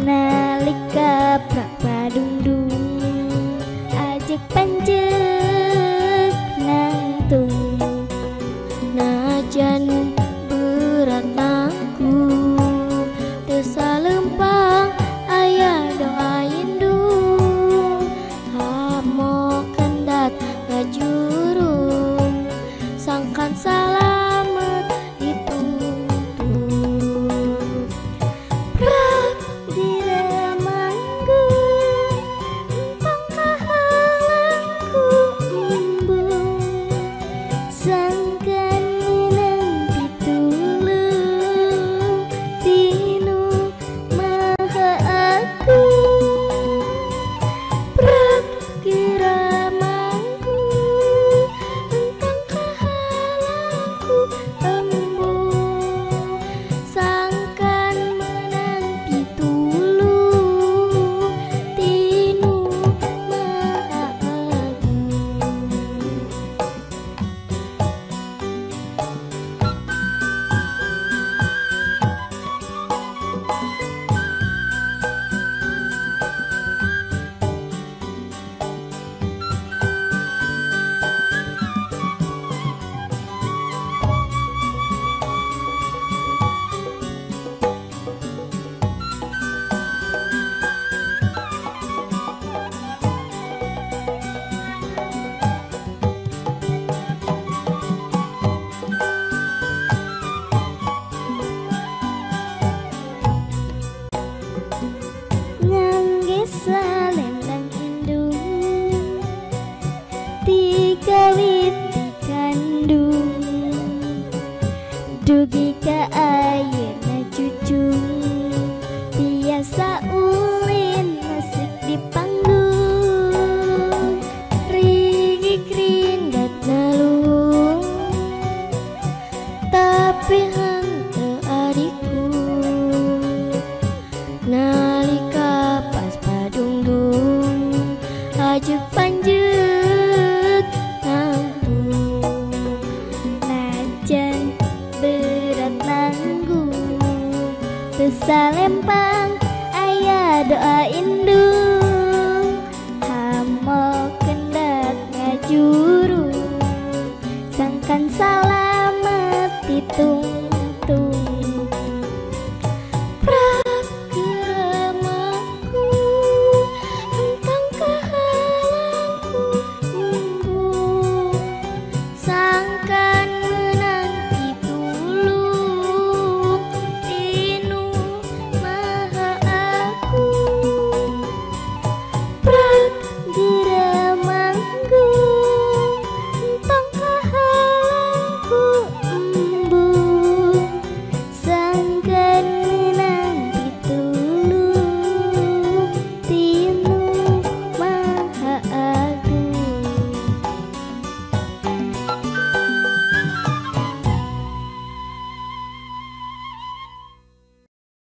nalika prak padungdung ajek panjek nangtung najan berat nangku tesalempang ayah doain dung hamo kendat ngajurung sangkan salamet dituntut prak diramangku empang kahalangku embung sangkan minang pitulung tinu maha aku prak diramangku empang kahalangku embung sangkan menang pitulung tinu maha agung. Ngangge salendang indung tiga wit dikandung dugi ka ayeuna cucung biasa ulin nasik di panggung rigik rindat nalung tapi henteu adikku nalika pas padungdung ajek panjek nanggung najan berat nanggung tesalempang ayah doain